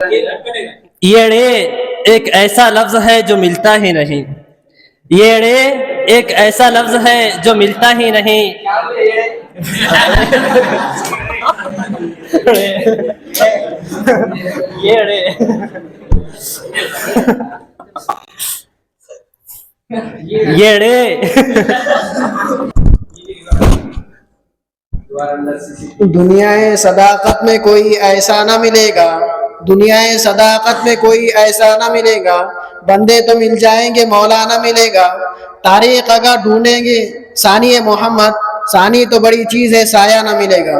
येड़े एक ऐसा लफ्ज है जो मिलता ही नहीं। येड़े एक ऐसा लफ्ज है जो मिलता ही नहीं। येड़े येड़े दुनियाए सदाकत में कोई ऐसा ना मिलेगा, दुनियाए सदाकत में कोई ऐसा ना मिलेगा, बंदे तो मिल जाएंगे मौला ना मिलेगा। तारीख अगर ढूंढेंगे सानी मोहम्मद, सानी तो बड़ी चीज है साया ना मिलेगा।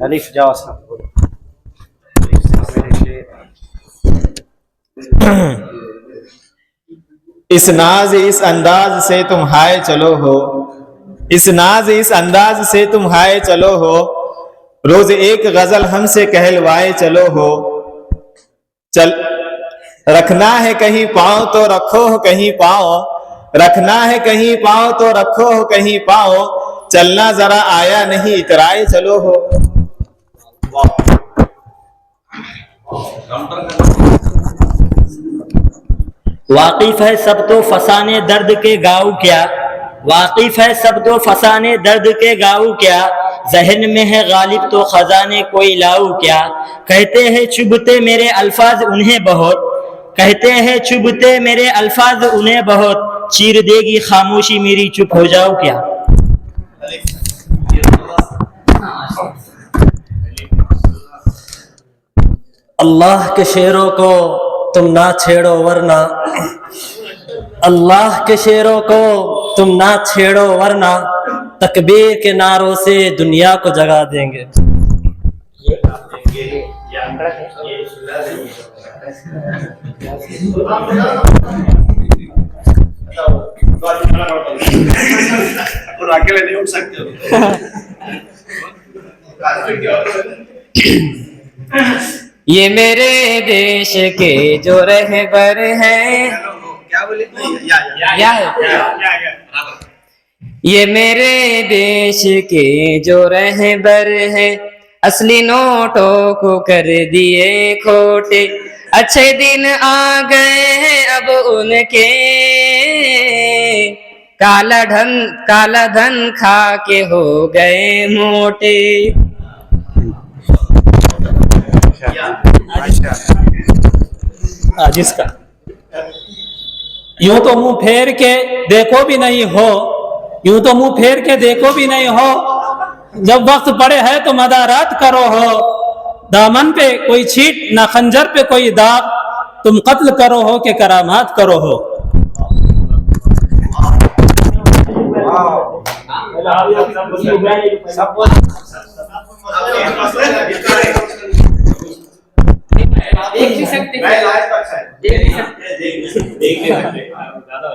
अलिफ जाओ इस नाज इस अंदाज से तुम हाय चलो हो, इस नाज इस अंदाज से तुम हाय चलो हो, रोज एक गजल हमसे कहलवाए चलो हो। चल रखना है कहीं पाँव तो रखो हो कहीं पाँव, रखना है कहीं पाँव तो रखो हो कहीं पाँव, चलना जरा आया नहीं इतराए चलो हो। वाकिफ है सब तो फसाने दर्द के गाँव क्या, वाकिफ है सब तो फसाने दर्द के गाँव क्या, जहन में है गालिब तो खजाने कोई लाऊ क्या। कहते हैं चुभते मेरे अल्फाज उन्हें बहुत, कहते हैं चुभते मेरे अल्फाज उन्हें बहुत, चीर देगी खामोशी मेरी चुप हो जाऊं क्या। अल्लाह के शेरों को तुम ना छेड़ो वरना, अल्लाह के शेरों को तुम ना छेड़ो वरना, तकबीर के नारों से दुनिया को जगा देंगे। अकेले नहीं उठ सकते। ये मेरे देश के जो रहबर हैं, क्या बोले? ये मेरे देश के जो रहबर हैं, असली नोटों को कर दिए खोटे, अच्छे दिन आ गए हैं अब उनके, काला धन खा के हो गए मोटे। आज इसका यूं तो मुंह फेर के देखो भी नहीं हो, यूं तो मुंह फेर के देखो भी नहीं हो, जब वक्त पड़े है तो मदारात करो हो। दामन पे कोई छीट ना खंजर पे कोई दाग, तुम कत्ल करो हो कि करामात करो हो।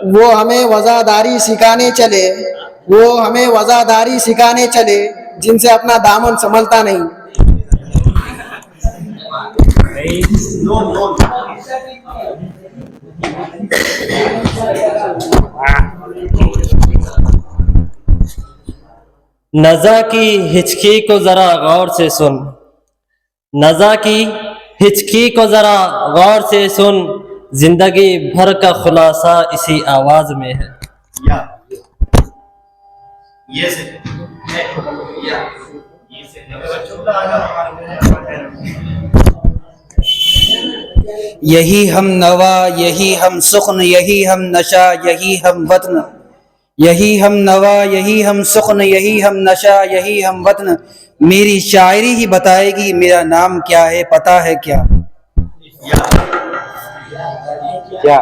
वो हमें वज़ादारी सिखाने चले, वो हमें वज़ादारी सिखाने चले, जिनसे अपना दामन संभलता नहीं। नज़ा की हिचकी को जरा गौर से सुन, नज़ा की हिचकी को जरा गौर से सुन, जिंदगी भर का खुलासा इसी आवाज में है। यही हम नवा, यही हम सुख्न, यही हम नशा, यही हम वतन, यही हम नवा, यही हम सुख्न, यही हम नशा, यही हम वतन। मेरी शायरी ही बताएगी मेरा नाम क्या है, पता है क्या? क्या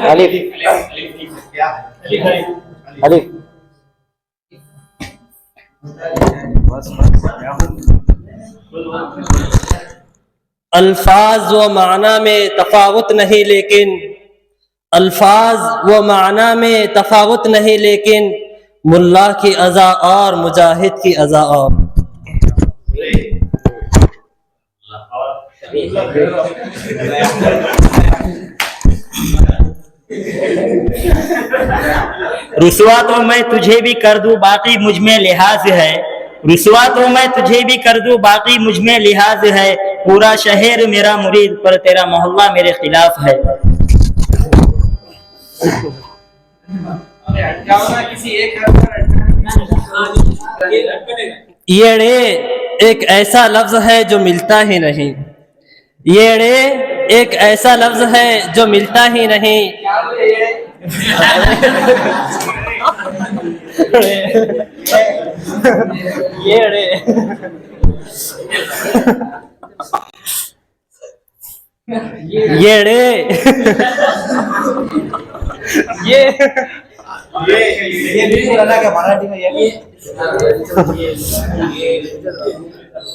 अलिफ अलिफ अल्फाज व माना में तफावत नहीं लेकिन, अल्फाज व माना में तफावत नहीं लेकिन, मुल्ला की अज़ा और मुजाहिद की अज़ा और। रुसवा तो मैं तुझे भी कर दूं, बाकी मुझ में लिहाज है, रुसवा तो मैं तुझे भी कर दूं, बाकी मुझ में लिहाज है, पूरा शहर मेरा मुरीद पर तेरा मोहल्ला मेरे खिलाफ है। येड़े एक ऐसा लफ्ज है जो मिलता ही नहीं, येड़े एक ऐसा लफ्ज है जो मिलता ही नहीं। येड़े येड़े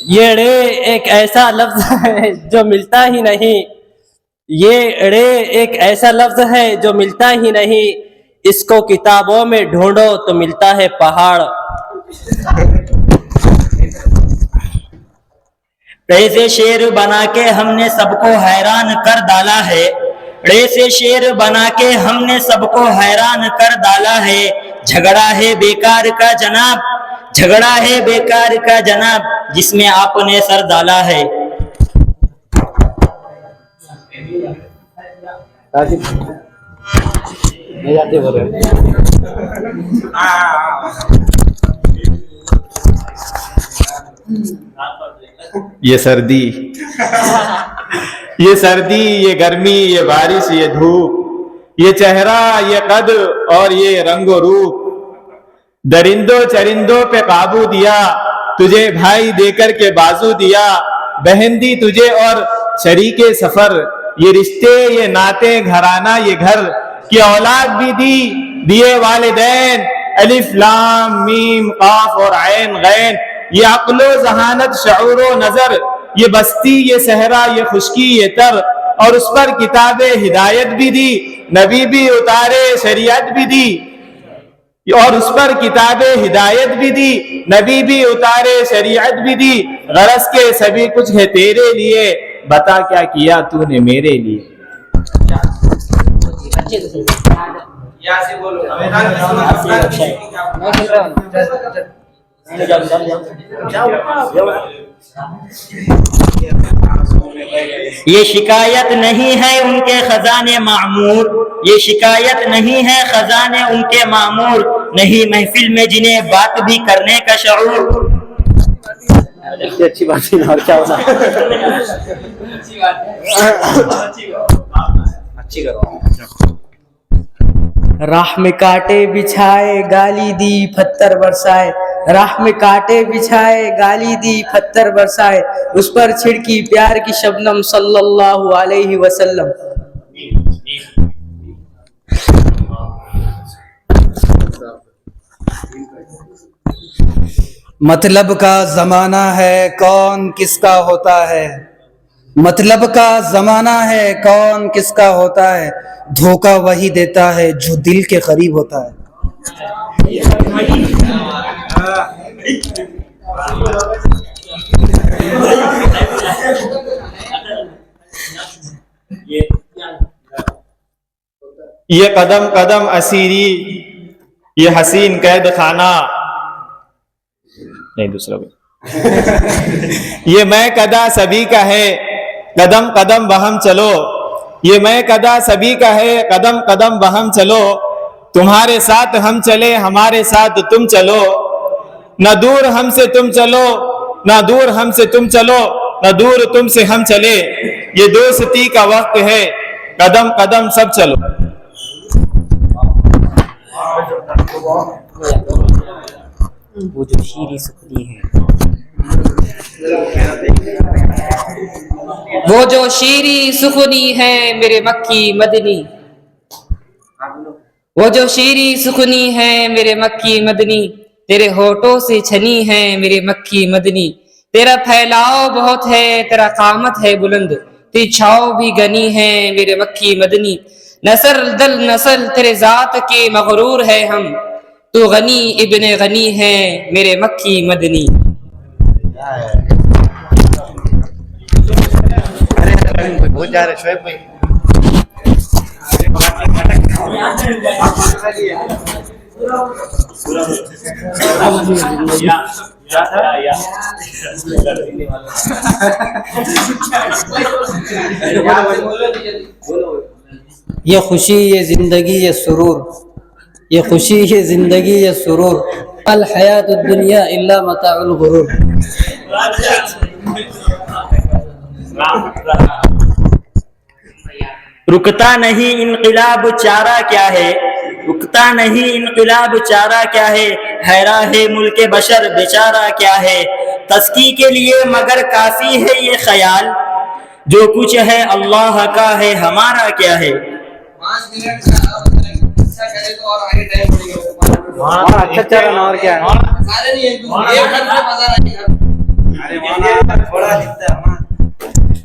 येड़े एक ऐसा लफ्ज है जो मिलता ही नहीं, येड़े एक ऐसा लफ्ज है जो मिलता ही नहीं, इसको किताबों में ढूंढो तो मिलता है पहाड़। ऐसे शेर बना के हमने सबको हैरान कर डाला है, ऐसे शेर बना के हमने सबको हैरान कर डाला है। झगड़ा है बेकार का जनाब, झगड़ा है बेकार का जनाब, जिसमें आपने सर डाला है। ये सर्दी, ये सर्दी, ये गर्मी, ये बारिश, ये धूप, ये चेहरा, ये कद और ये रंगो रूप, दरिंदों चरिंदों पे काबू दिया, तुझे भाई देकर के बाजू दिया, बहन दी तुझे और शरीके सफर, ये रिश्ते, ये नाते, घराना, ये घर की औलाद भी दी, दिए वालिदैन, अलिफ लाम मीम काफ और ऐन गैन, ये अक्लो जहानत शऊरो नजर, ये बस्ती, ये सहरा, ये खुशकी, ये तर, और उस पर किताबे हिदायत भी दी, नबी भी उतारे, शरीयत भी दी, और उस पर किताबे हिदायत भी दी, नबी भी उतारे, शरीयत भी दी, गरज के सभी कुछ है तेरे लिए, बता क्या किया तूने मेरे लिए। ये शिकायत नहीं है उनके खजाने मामूर, ये शिकायत नहीं है खजाने उनके मामूर, नहीं महफिल में जिन्हें बात भी करने का शऊर। अच्छी बात है और क्या होना। अच्छी करो। राह में कांटे बिछाए गाली दी पत्थर बरसाए, राह में कांटे बिछाए गाली दी पत्थर बरसाए, उस पर छिड़की प्यार की शबनम सल्लल्लाहु अलैहि वसल्लम। मतलब का जमाना है कौन किसका होता है, मतलब का जमाना है कौन किसका होता है, धोखा वही देता है जो दिल के करीब होता है। ये कदम कदम असीरी, ये हसीन कैद खाना, नहीं दूसरा ये मैं कदा सभी का है, कदम कदम बहम चलो, ये मैं कदा सभी का है, कदम कदम बहम चलो, तुम्हारे साथ हम चले हमारे साथ तुम चलो, न दूर हमसे तुम चलो, न दूर हमसे तुम चलो, न दूर तुमसे हम चले, ये दोस्ती का वक्त है, कदम कदम सब चलो। वो जो शीरी सुखनी है, वो जो शीरी सुखनी है मेरे मक्की मदनी, वो जो शीरी सुखनी है मेरे मक्की मदनी, तेरे होठों से छनी है मेरे मक्की मदनी, तेरा फैलाव बहुत है तेरा कामत है बुलंद, तेरी छाव भी गनी है मेरे मक्की मदनी, नस्ल दल नस्ल तेरे जात के मगरूर है हम, तू गनी इब्ने गनी है मेरे मक्की मदनी। बहुत जा रहे शोएब भाई। ये खुशी ये जिंदगी ये सुरूर, ये खुशी ये जिंदगी ये सुरूर, अल हयात दुनिया इल्ला मताउल गुरूर। रुकता नहीं इनकलाब चारा क्या है, रुकता नहीं इनकलाब चारा क्या हैरा है मुल्क बशर बेचारा क्या है। तस्की के लिए मगर काफी है ये ख्याल, जो कुछ है अल्लाह का है हमारा क्या है। अच्छा चरण और क्या है।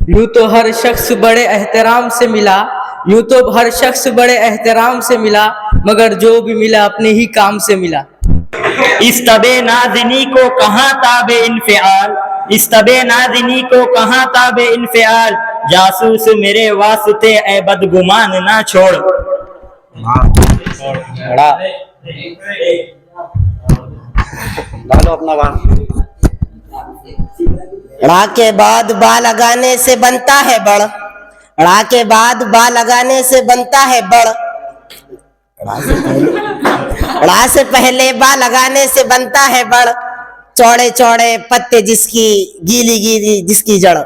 यूं तो हर शख्स बड़े एहतराम से मिला, यूं तो हर शख्स बड़े एहतराम से मिला, मगर जो भी मिला अपने ही काम से मिला। इस तबे नाज़िनी को कहाँ ताबे इन्फिआल, इस तबे नाज़िनी को कहाँ ताबे इन्फिआल, जासूस मेरे वास्ते ए बदगुमान ना छोड़। डालो अपना बात। ड़ा के बाद बा लगाने से बनता है बड़, ड़ा के बाद बा लगाने से बनता है बड़, ड़ा से पहले बा लगाने से बनता है बड़, चौड़े चौड़े पत्ते जिसकी गीली गीली जिसकी जड़।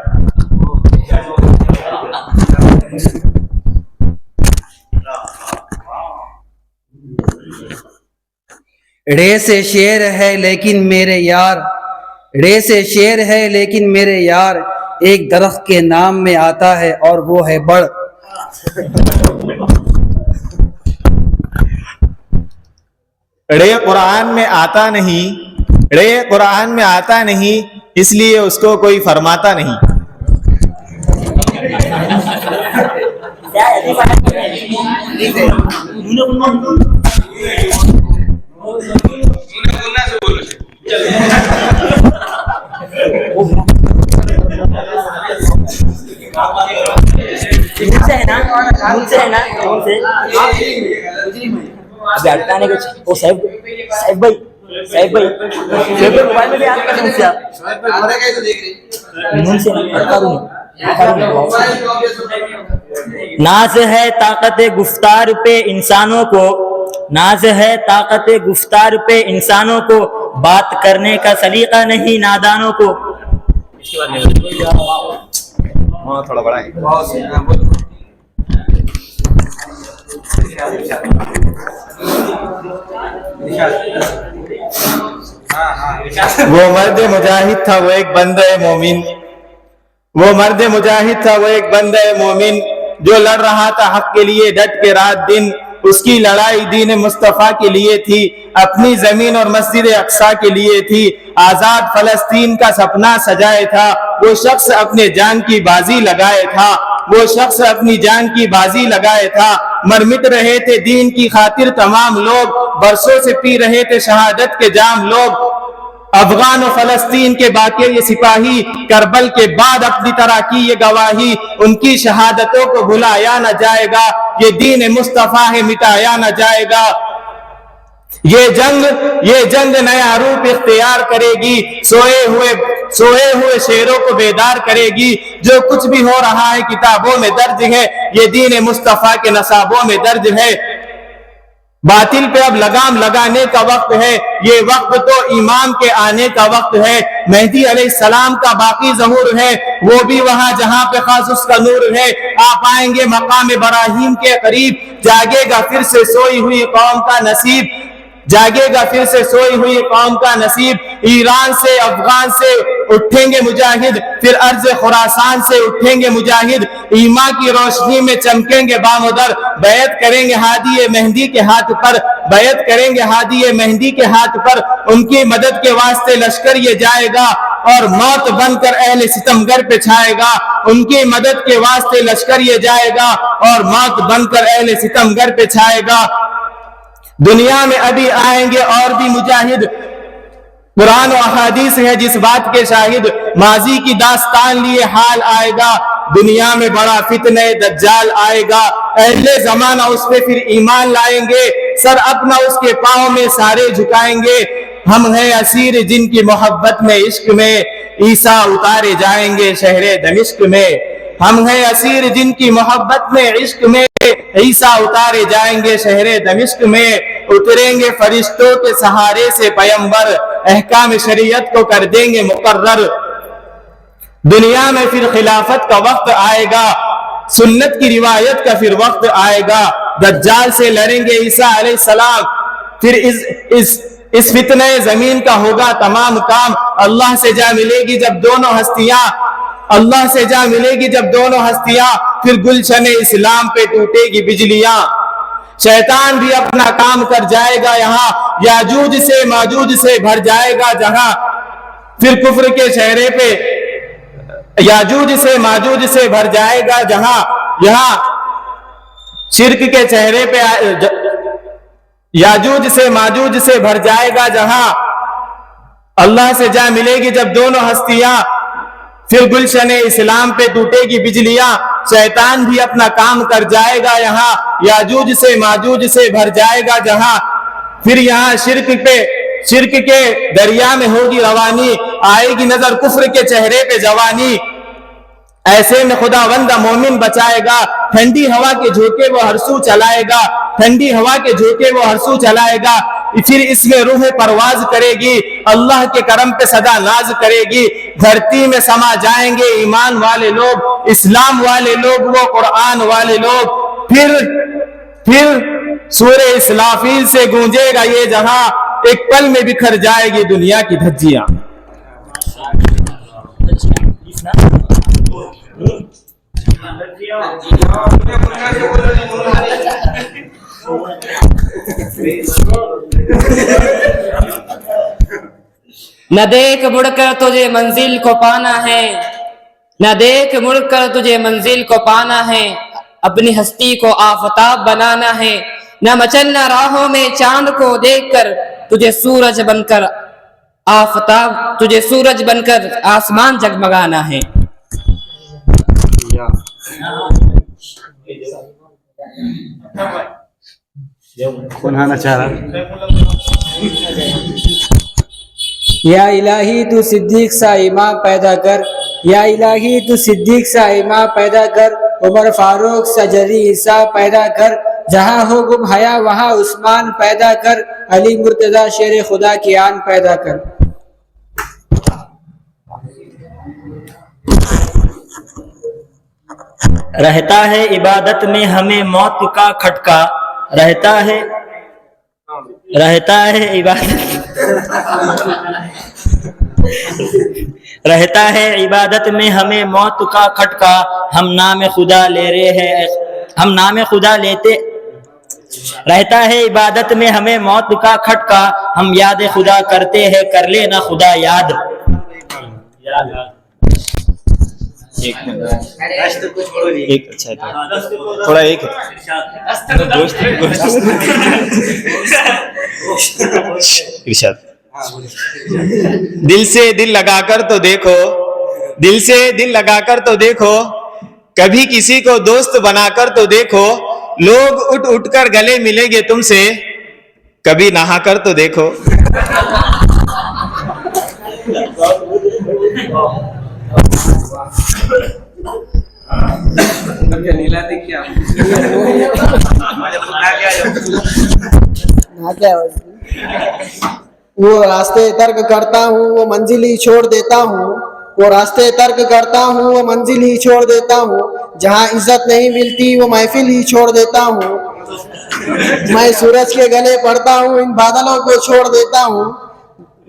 रे से शेर है लेकिन मेरे यार, रे से शेर है लेकिन मेरे यार, एक दरख्त के नाम में आता है और वो है बड़। रे कुरान में आता नहीं, रे कुरान में आता नहीं, इसलिए उसको कोई फरमाता नहीं। मुझसे है ना, मुझसे है ना, मुझसे अभी हटता नहीं कुछ। ओ साहब, साहब भाई, साहब भाई, साहब भाई मोबाइल में भी याद कर मुझसे आप मुझसे हटता रहूं। नाज है ताकत गुफ्तार पे इंसानों को, नाज है ताकत गुफ्तार पे इंसानों को, बात करने का सलीका नहीं नादानों को। थोड़ा बड़ा है। वो मर्द मुजाहिद था वो एक बंदे मोमिन, वो मर्द मुजाहिद था वो एक बंदे मोमिन, जो लड़ रहा था हक के लिए डट के रात दिन। उसकी लड़ाई दीन मुस्तफ़ा के लिए थी, अपनी जमीन और मस्जिद अक्सा के लिए थी। आजाद फलस्तीन का सपना सजाए था, वो शख्स अपने जान की बाजी लगाए था, वो शख्स अपनी जान की बाजी लगाए था। मर मिट रहे थे दीन की खातिर तमाम लोग, बरसों से पी रहे थे शहादत के जाम लोग। अफगान और फलस्तीन के बाकी ये सिपाही, करबल के बाद अपनी तरह की ये गवाही, उनकी शहादतों को भुलाया न जाएगा, ये दीन मुस्तफा है मिटाया न जाएगा। ये जंग नया रूप इख्तियार करेगी, सोए हुए शेरों को बेदार करेगी। जो कुछ भी हो रहा है किताबों में दर्ज है, ये दीन मुस्तफा के नसाबों में दर्ज है। बातिल पे अब लगाम लगाने का वक्त है, ये वक्त तो इमाम के आने का वक्त है। मेहदी अलैहिस्सलाम का बाकी ज़हूर है, वो भी वहां जहां पे खास उसका नूर है। आप आएंगे मकाम इब्राहीम के करीब, जागेगा फिर से सोई हुई कौम का नसीब, जागेगा फिर से सोई हुई कौम का नसीब। ईरान से अफगान से उठेंगे मुजाहिद, फिर अर्ज खुरासान से उठेंगे मुजाहिद। ईमा की रोशनी में चमकेंगे बामुदर, बैत करेंगे हादी मेहंदी के हाथ पर, बैत करेंगे हादी मेहंदी के हाथ पर। उनकी मदद के वास्ते लश्कर ये जाएगा और मौत बनकर अहले सितमगर पे छाएगा। उनकी मदद के वास्ते लश्कर ये जाएगा और मौत बनकर अहले सितमगर पे छाएगा। दुनिया में अभी आएंगे और भी मुजाहिद, कुरान और हदीस है जिस बात के शाहिद। माजी की दास्तान लिए हाल आएगा, दुनिया में बड़ा फितने दज्जाल आएगा। अहले जमाना उस पे फिर ईमान लाएंगे, सर अपना उसके पाँव में सारे झुकाएंगे। हम हैं असीर जिनकी मोहब्बत में इश्क में ईसा उतारे जाएंगे शहरे दमिश्क में। हम हैं असीर जिनकी मोहब्बत में इश्क में ईसा उतारे जाएंगे शहरे दमिश्क में। उतरेंगे फरिश्तों के सहारे से पैगंबर अहकाम शरीयत को कर देंगे मुकर्रर। दुनिया में फिर खिलाफत का वक्त आएगा, सुन्नत की रिवायत का फिर वक्त आएगा। दज्जाल से लड़ेंगे ईसा अलैहिस्सलाम। फिर इस फितने जमीन का होगा तमाम काम। अल्लाह से जा मिलेगी जब दोनों हस्तियां, अल्लाह से जा मिलेगी जब दोनों हस्तियां। फिर गुलशने इस्लाम पे टूटेगी बिजलियां। शैतान भी अपना काम कर जाएगा यहाँ, याजूज से माजूज से भर जाएगा जहां। फिर कुफ्र के चेहरे पे याजूज से माजूज से भर जाएगा जहां। यहाँ शिर्क के चेहरे पे याजूज से माजूज से भर जाएगा जहां। अल्लाह से जा मिलेगी जब दोनों हस्तियां। फिर गुलशने इस्लाम पे टूटेगी बिजलियां। शैतान भी अपना काम कर जाएगा यहाँ, याजूज से माजूज से भर जाएगा जहां। फिर यहाँ शिर्क के दरिया में होगी रवानी, आएगी नजर कुफ्र के चेहरे पे जवानी। ऐसे में खुदावंद मोमिन बचाएगा, ठंडी हवा के झोंके वो हरसू चलाएगा, ठंडी हवा के झोंके वो हरसू चलाएगा। फिर इसमें रूह परवाज करेगी, अल्लाह के करम पे सदा नाज करेगी। धरती में समा जाएंगे ईमान वाले लोग, इस्लाम वाले लोग, वो कुरान वाले लोग। फिर सूरे इस्राफील से गूंजेगा ये जहां, एक पल में बिखर जाएगी दुनिया की धज्जियां। न देख मुड़कर तुझे मंजिल को पाना है, न देख मुड़कर तुझे मंजिल को पाना है। अपनी हस्ती को आफताब बनाना है, न मचलना राहों में चांद को देखकर तुझे सूरज बनकर आफताब, तुझे सूरज बनकर आसमान जगमगाना है। कौन आना चाह रहा? या इलाही तू सिद्दीक सा इमाम पैदा कर, या इलाही तू सिद्दीक सा इमाम पैदा कर। उमर फारूक सा जरी ईसा पैदा कर, जहाँ हो गुम हया वहाँ उस्मान पैदा कर। अली मुर्तजा शेर खुदा की आन पैदा कर। रहता है इबादत में हमें मौत का खटका, रहता है इबादत में हमें मौत का खटका। हम नाम खुदा ले रहे हैं, हम नाम खुदा लेते। रहता है इबादत में हमें मौत का खटका, हम याद खुदा करते हैं, कर लेना खुदा याद। एक अच्छा है थोड़ा एक इरशाद। दिल से दिल लगाकर तो देखो, दिल से दिल लगाकर तो देखो, कभी किसी को दोस्त बनाकर तो देखो। लोग उठ उठ कर गले मिलेंगे तुमसे, कभी नहाकर तो देखो। वो रास्ते तर्क करता हूँ, वो मंजिल ही छोड़ देता हूँ। वो रास्ते तर्क करता हूँ, वो मंजिल ही छोड़ देता हूँ। जहाँ इज्जत नहीं मिलती वो महफिल ही छोड़ देता हूँ। मैं सूरज के गले पड़ता हूँ, इन बादलों को छोड़ देता हूँ।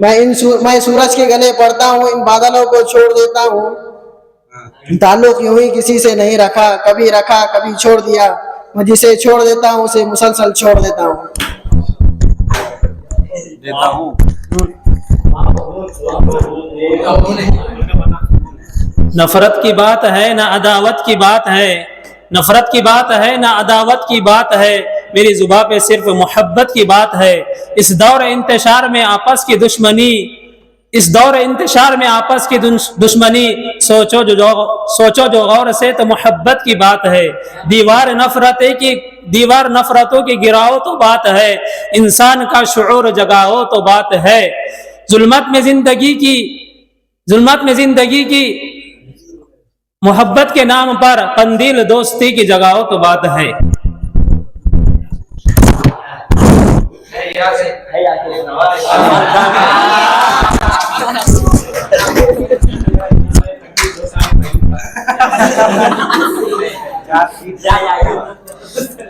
मैं सूरज के गले पड़ता हूँ, इन बादलों को छोड़ देता हूँ। ताल्लुक यूं ही किसी से नहीं रखा, कभी रखा कभी छोड़ दिया। मैं जिसे छोड़ देता हूँ उसे मुसलसल छोड़ देता हूँ। नफरत की बात है ना अदावत की बात है, नफरत की बात है ना अदावत की बात है। मेरी जुबान पे सिर्फ मोहब्बत की बात है। इस दौर इंतशार में आपस की दुश्मनी, इस दौर इंतशार में आपस की दुश्मनी, सोचो जो गौर से तो मोहब्बत की बात है। दीवार नफरतों की गिराओ तो बात है, इंसान का शुऊर जगाओ तो बात है। जुल्मत में जिंदगी की मोहब्बत के नाम पर कंदील दोस्ती की जगाओ तो बात है।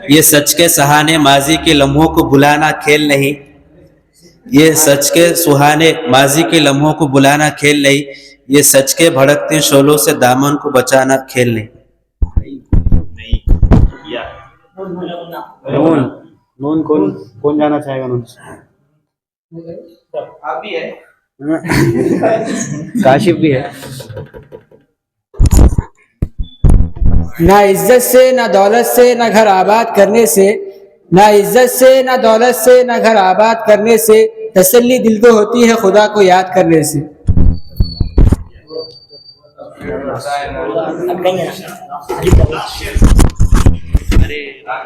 ये सच के सहाने माजी के लम्हों को बुलाना खेल नहीं, ये सच के सुहाने माजी के लम्हों को बुलाना खेल नहीं, ये सच के भड़कते शोलों से दामन को बचाना खेल नहीं। नून कौन जाना चाहेगा? नून आप भी है, काशिफ भी है। ना इज्जत से ना दौलत से ना घर आबाद करने से, ना इज्जत से ना दौलत से ना घर आबाद करने से, तसल्ली दिल को होती है खुदा को याद करने से।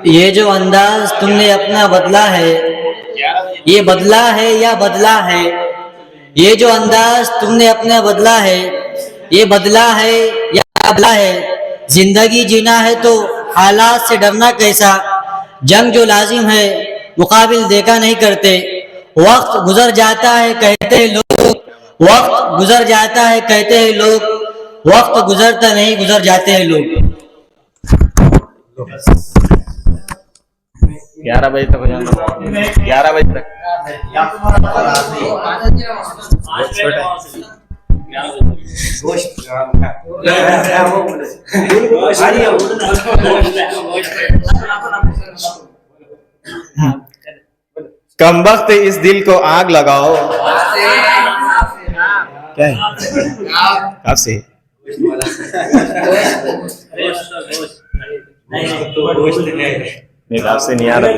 ये जो अंदाज तुमने अपना बदला है, ये बदला है या बदला है? ये जो अंदाज तुमने अपना बदला है, ये बदला है या बदला है? जिंदगी जीना है तो हालात से डरना कैसा? जंग जो लाजिम है मुकाबिल देखा नहीं करते। वक्त गुजर जाता है कहते हैं लोग, वक्त गुजर जाता है कहते हैं लोग, वक्त गुजरता नहीं गुजर जाते हैं लोग। 11 बजे तक हो जाना, 11 बजे तक। कम वक्त इस दिल को आग लगाओ। क्या है आपसे? नहीं आपसे नहीं आ रहा।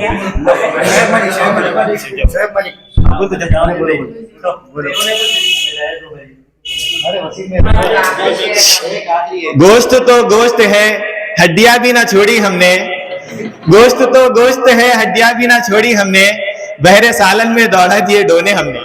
गोश्त तो गोश्त है हड्डियां भी ना छोड़ी हमने, गोश्त तो गोश्त है हड्डियां भी ना छोड़ी हमने, बहरे सालन में दौड़ा दिए डोने हमने।